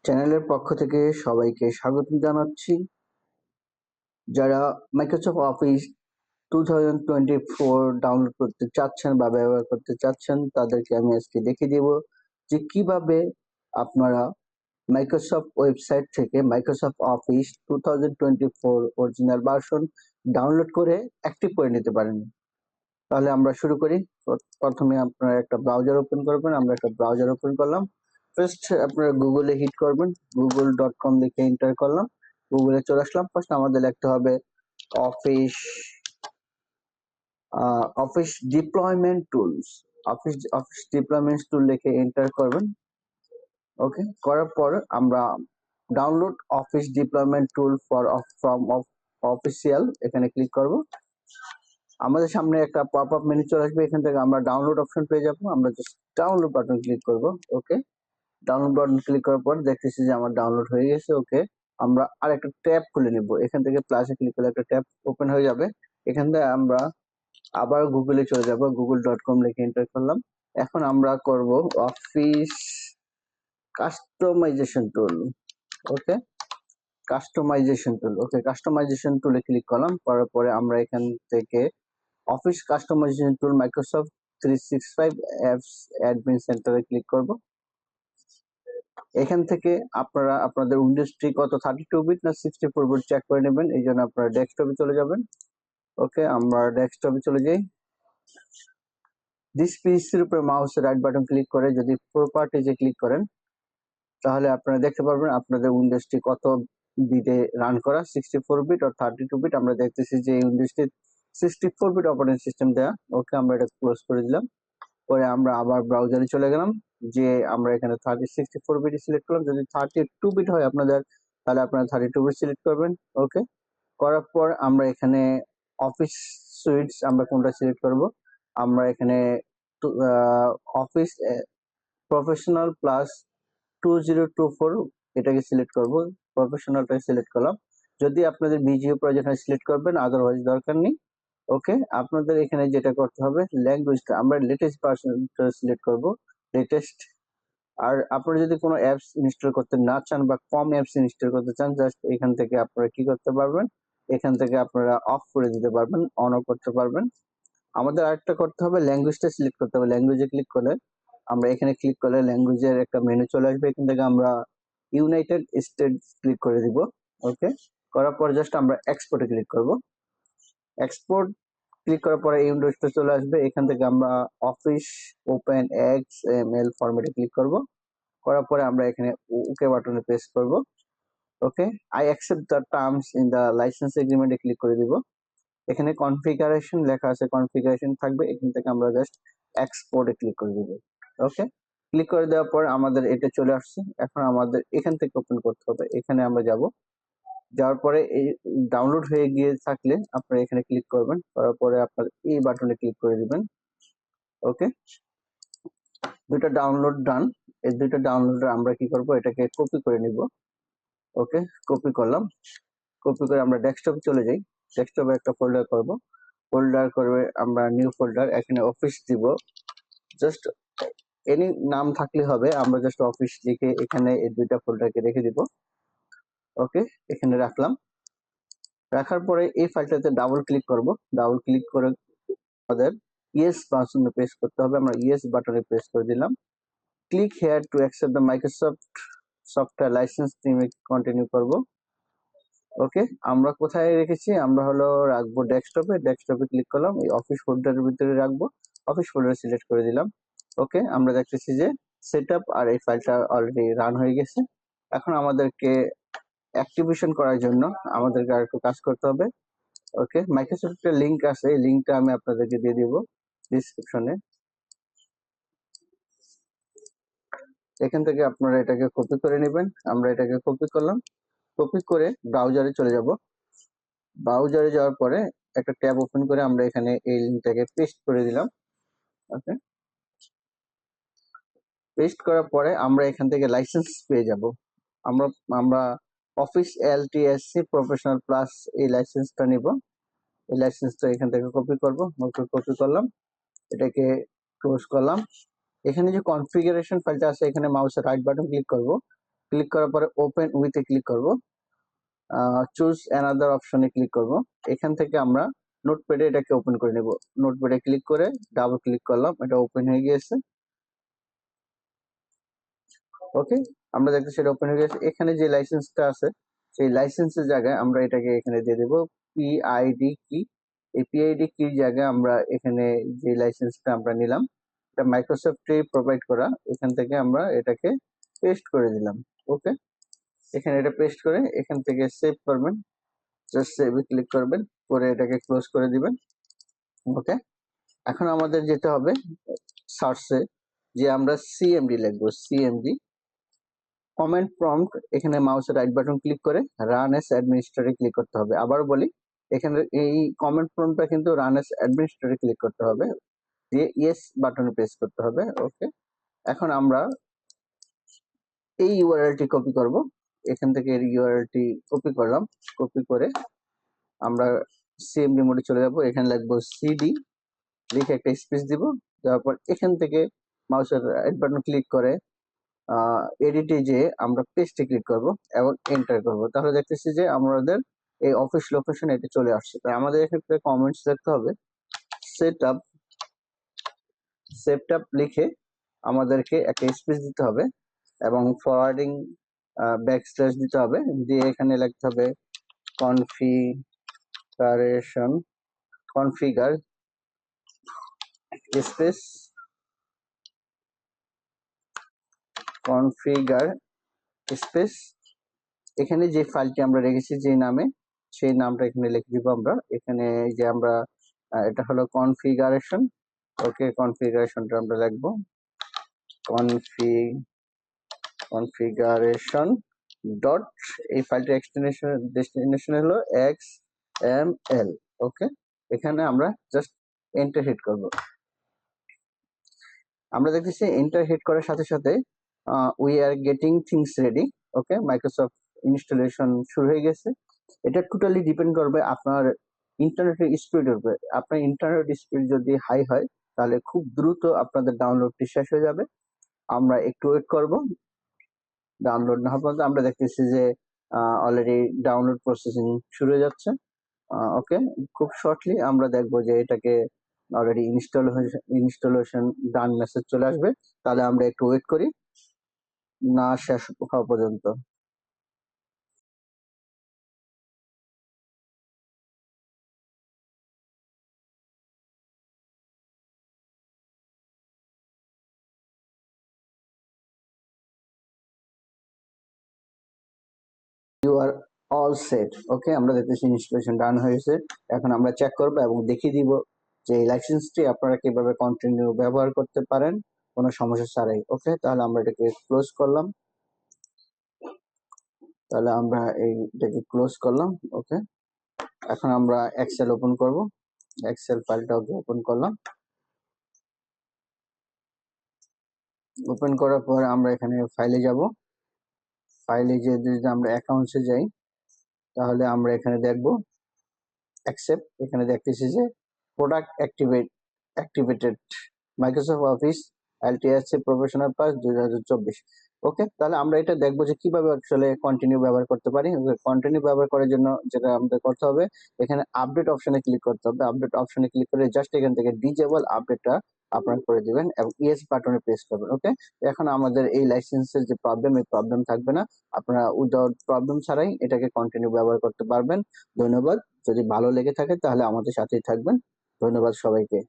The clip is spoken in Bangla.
চ্যানেলের পক্ষ থেকে সবাইকে স্বাগত জানাচ্ছি। যারা মাইক্রোসফট অফিস 2024 ডাউনলোড করতে চাচ্ছেন বা ব্যবহার করতে চাচ্ছেন, তাদেরকে আমি আজকে দেখিয়ে দেব যে কিভাবে আপনারা মাইক্রোসফট ওয়েবসাইট থেকে Microsoft office 2024 original version download করে অ্যাক্টিভ করে নিতে পারেন। তাহলে আমরা শুরু করি। প্রথমে আপনারা একটা ব্রাউজার ওপেন করবেন। আমরা একটা ব্রাউজার ওপেন করলাম। ফার্স্ট আপনারা গুগলে হিট করবেন। google.com লিখে এন্টার করলাম। গুগলে চলে আসলাম। ফার্স্ট আমাদের লিখতে হবে office office deployment tools. Office deployment tool লিখে এন্টার করবেন। ওকে, করার পর আমরা download office deployment tool from official এখানে ক্লিক করব। আমাদের সামনে একটা পপ আপ মেনু চলে আসবে। এখান থেকে আমরা ডাউনলোড অপশন পেয়ে যাবো। আমরা জাস্ট ডাউনলোড বাটন ক্লিক করব। ওকে, ডাউনলোড বাটন ক্লিক করার পর দেখতেছি যে আমার ডাউনলোড হয়ে গেছে। ওকে, আমরা আর একটা ট্যাব খুলে নিব। এখান থেকে প্লাসে ক্লিক করলে একটা ট্যাব ওপেন হয়ে যাবে। এখান থেকে আমরা আবার গুগলে চলে যাব। google.com লিখে এন্টার করলাম। এখন আমরা করব অফিস কাস্টমাইজেশন টুল। ওকে, কাস্টমাইজেশন টুল। ওকে, কাস্টমাইজেশন টুলে ক্লিক করলাম। করার পরে আমরা এখান থেকে অফিস কাস্টমাইজেশন টুল মাইক্রোসফট 365 অ্যাপস অ্যাডমিন সেন্টারে ক্লিক করব। এখান থেকে আপনারা আপনাদের উইন্ডোজটি কত 32 বিট না 64 বিট চেক করে নেবেন। এই জন্য আপনারা ডেস্কটপে চলে যাবেন। ওকে, আমরা ডেস্কটপে চলে যাই। দিস পিসির উপরে মাউসের রাইট বাটন ক্লিক করে যদি প্রপার্টিজে ক্লিক করেন, তাহলে আপনারা দেখতে পারবেন আপনাদের উইন্ডোজটি কত বিটে রান করা, 64 বিট আর 32 বিট। আমরা দেখতেছি যে এই উইন্ডোজটি 64 বিট অপারেটিং সিস্টেম দেয়া। ওকে, আমরা এটা ক্লোজ করে দিলাম। পরে আমরা আবার ব্রাউজারে চলে গেলাম। যে আমরা এখানে 64 বিট সিলেক্ট করলাম। যদি 32 বিট হয় আপনাদের, তাহলে আপনারা 32 বিট সিলেক্ট করবেন। ওকে, করার পর আমরা এখানে অফিস সুইটস আমরা কোনটা সিলেক্ট করব, আমরা এখানে অফিস প্রফেশনাল প্লাস 2024 এটাকে সিলেক্ট করব। প্রফেশনালটাকে সিলেক্ট করলাম। যদি আপনাদের বিজিও প্রয়োজন হয় সিলেক্ট করবেন, আদারওয়াইজ দরকার নেই। ওকে, আপনাদের এখানে যেটা করতে হবে ল্যাঙ্গুয়েজটা আমরা লেটেস্ট ভার্সনটা সিলেক্ট করব, লেটেস্ট। আর আপনারা যদি কোনো অ্যাপস ইনস্টল করতে না চান বা কম অ্যাপস ইনস্টল করতে চান, জাস্ট এখান থেকে আপনারা কি করতে পারবেন, এখান থেকে আপনারা অফ করে দিতে পারবেন, অনও করতে পারবেন। আমাদের আরেকটা করতে হবে, ল্যাঙ্গুয়েজটা সিলেক্ট করতে হবে। ল্যাঙ্গুয়েজে ক্লিক করলে আমরা এখানে ক্লিক করলে ল্যাঙ্গুয়েজের একটা মেনু চলে আসবে। এখান থেকে আমরা ইউনাইটেড স্টেটস ক্লিক করে দিব। ওকে, করার পর জাস্ট আমরা এক্সপোর্টে ক্লিক করব। এক্সপোর্ট ক্লিক করার পরে এই উইন্ডোজটা চলে আসবে। এখান থেকে আমরা অফিস ওপেন এক্সএমএল ফরম্যাটে ক্লিক করব। করার পরে আমরা এখানে ওকে বাটনে প্রেস করব। Okay, I accept the terms in the licence এগ্রিমেন্টে ক্লিক করে দিব। এখানে কনফিগারেশন লেখা আছে, কনফিগারেশন থাকবে। এখান থেকে আমরা জাস্ট এক্সপোর্টে ক্লিক করে দিব। ওকে, ক্লিক করে দেওয়ার পর আমাদের এটা চলে আসছে। এখন আমাদের এখান থেকে ওপেন করতে হবে। এখানে আমরা যাব। যাওয়ার পরে এই ডাউনলোড হয়ে গিয়ে থাকলে আপনারা এখানে ক্লিক করবেন। করার পরে আপনার এই বাটনে ক্লিক করে দিবেন। ওকে, দুইটা ডাউনলোড ডান। এই দুইটা ডাউনলোড আমরা কি করব, এটাকে কপি করে নিব। ওকে, কপি করলাম। কপি করে আমরা ডেস্কটপে চলে যাই। ডেস্কটপে একটা ফোল্ডার করব। ফোল্ডার করবে আমরা নিউ ফোল্ডার, এখানে অফিস দিব। জাস্ট এনি নাম থাকলে হবে। আমরা জাস্ট অফিস লিখে এখানে এই দুইটা ফোল্ডারকে রেখে দিব। ওকে, এখানে রাখলাম। রাখার পরে এই ফাইলটাতে ডাবল ক্লিক করব। ডাবল ক্লিক করে আমাদের ইয়েস বাটনে প্রেস করতে হবে। আমরা ইয়েস বাটনে প্রেস করে দিলাম। Click here to accept the Microsoft software licence, continue করব। ওকে, আমরা কোথায় রেখেছি, আমরা হলো রাখবো ডেস্কটপে। ডেস্কটপে ক্লিক করলাম, এই অফিস ফোল্ডারের ভিতরে রাখবো। অফিস ফোল্ডার সিলেক্ট করে দিলাম। ওকে, আমরা দেখতেছি যে সেটআপ আর এই ফাইলটা অলরেডি রান হয়ে গেছে। এখন আমাদেরকে অ্যাক্টিভেশন করার জন্য আমাদেরকে আর একটু কাজ করতে হবে। ওকে, মাইক্রোসফটের লিংক আছে, এই লিংকটা আমি আপনাদেরকে দিয়ে দিব ডিসক্রিপশনে। এখান থেকে আপনারা এটাকে কপি করে নেবেন। আমরা এটাকে কপি করলাম। কপি করে ব্রাউজারে চলে যাব। ব্রাউজারে যাওয়ার পরে একটা ট্যাব ওপেন করে আমরা এখানে এই লিংকটাকে পেস্ট করে দিলাম। ওকে, পেস্ট করার পরে আমরা এখান থেকে লাইসেন্স পেয়ে যাব। আমরা আমরা অফিস এলটিএসসি প্রফেশনাল প্লাস এই লাইসেন্সটা নিব। এই লাইসেন্সটা এখান থেকে কপি করব। কপি করলাম, এটাকে ক্লোজ করলাম। এখানে যে কনফিগারেশন ফাইলটা আছে, এখানে মাউসের রাইট বাটন ক্লিক করব। ক্লিক করার পরে ওপেন উইথে ক্লিক করব, চুজ অ্যানাদার অপশনে ক্লিক করব। এখান থেকে আমরা নোটপ্যাডে এটাকে ওপেন করে নেব। নোটপ্যাডে ক্লিক করে ডাবল ক্লিক করলাম, এটা ওপেন হয়ে গিয়েছে। ওকে, আমরা দেখতে সেটা ওপেন হয়ে গেছে। এখানে যে লাইসেন্সটা আছে সেই লাইসেন্সের জায়গায় আমরা এটাকে এখানে দিয়ে দেব পিআইডি কি। এই পিআইডি কির জায়গায় আমরা এখানে যে লাইসেন্সটা আমরা নিলাম এটা মাইক্রোসফটে প্রোভাইড করা, এখান থেকে আমরা এটাকে পেস্ট করে দিলাম। ওকে, এখানে এটা পেস্ট করে এখান থেকে সেভ করবেন, জাস্ট সেভে ক্লিক করবেন, করে এটাকে ক্লোজ করে দিবেন। ওকে, এখন আমাদের যেতে হবে সার্চে, যে আমরা সিএমডি লিখবো, সিএমডি কমান্ড প্রম্পট। এখানে মাউসের রাইট বাটন ক্লিক করে রান এস অ্যাডমিনিস্ট্রেটরে ক্লিক করতে হবে। আবার বলি, এখানে এই কমান্ড প্রম্পটটা কিন্তু রান এস অ্যাডমিনিস্ট্রেটরে ক্লিক করতে হবে, দিয়ে ইয়েস বাটনে প্রেস করতে হবে। ওকে, এখন আমরা এই ইউআরএলটি কপি করব। এখান থেকে এই ইউআরএলটি কপি করলাম, কপি করে আমরা সিএমডি মোডে চলে যাব। এখানে লিখবো সিডি, লিখে একটা স্পেস দিব, দেওয়ার পর এখান থেকে মাউসের রাইট বাটন ক্লিক করে এডিটে যে আমরা পেস্টে ক্লিক করব এবং এন্টার করব। তাহলে দেখতেছি যে আমাদের এই অফিস লোকেশন এটা চলে আসছে। তাই আমাদের এক্ষেত্রে কমেন্টস লিখতে হবে সেটআপ লিখে আমাদেরকে একটা স্পেস দিতে হবে এবং ফরওয়ার্ডিং ব্যাকস্ল্যাশ দিতে হবে, দিয়ে এখানে লিখতে হবে কনফিগার স্পেস কনফিগার স্পেস এখানে যে ফাইলটি আমরা রেখেছি যে নামে, সেই নামটা এখানে লিখে দিব আমরা। এখানে যে আমরা এটা হলো কনফিগারেশন। ওকে, কনফিগারেশনটা আমরা লিখবো কনফিগারেশন ডট, এই ফাইলটির ডেস্টিনেশন হলো XML। ওকে, এখানে আমরা জাস্ট এন্টার হিট করব। আমরা দেখতেছি এন্টার হিট করার সাথে সাথে we are getting things ready. Okay, Microsoft installation শুরু হয়ে গেছে। এটা টোটালি ডিপেন্ড করবে আপনার ইন্টারনেটের স্পিডের উপরে। আপনার ইন্টারনেট স্পিড যদি হাই হয় তাহলে খুব দ্রুত আপনাদের ডাউনলোডটি শেষ হয়ে যাবে। আমরা একটু ওয়েট করব, ডাউনলোড না হওয়া পর্যন্ত। আমরা দেখতেছি যে অলরেডি ডাউনলোড প্রসেসিং শুরু হয়ে যাচ্ছে। ওকে, খুব শর্টলি আমরা দেখবো যে এটাকে অলরেডি ইনস্টলেশন ডান মেসেজ চলে আসবে। তাহলে আমরা একটু ওয়েট করি না শেষ হওয়া পর্যন্ত। You are all set. Okay, আমরা দেখতেছি ইনস্টলেশন ডান হয়েছে। এখন আমরা চেক করবো এবং দেখিয়ে দিব যে এই লাইসেন্সটি আপনারা কিভাবে কন্টিনিউ ব্যবহার করতে পারেন কোনো সমস্যা ছাড়াই। ওকে, তাহলে আমরা এটাকে ক্লোজ করলাম। ওকে, এখন আমরা এক্সেল ওপেন করব। এক্সেল ফাইলটা ওপেন করলাম। ওপেন করার পর আমরা এখানে ফাইলে যাব। ফাইলে যে যদি আমরা অ্যাকাউন্টসে যাই তাহলে আমরা এখানে দেখব অ্যাকসেপ্ট। এখানে দেখতেছি যে product activated Microsoft Office LTSC Professional Plus 2024। Okay, তাহলে আমরা এটা দেখবো যে কিভাবে আসলে কন্টিনিউ ব্যবহার করতে পারি। কন্টিনিউ ব্যবহার করার জন্য যেটা আমাদের করতে হবে, এখানে আপডেট অপশনে ক্লিক করতে হবে। আপডেট অপশনে ক্লিক করে জাস্ট এখান থেকে ডিজেবল আপডেটটা আপনারা করে দিবেন এবং ইয়েস বাটনে প্রেস করবেন। ওকে, এখন আমাদের এই লাইসেন্সের যে প্রবলেম, এই প্রবলেম থাকবে না। আপনারা উইদাউট প্রবলেম ছাড়াই এটাকে কন্টিনিউ ব্যবহার করতে পারবেন। ধন্যবাদ। যদি ভালো লেগে থাকে তাহলে আমাদের সাথেই থাকবেন। ধন্যবাদ সবাইকে।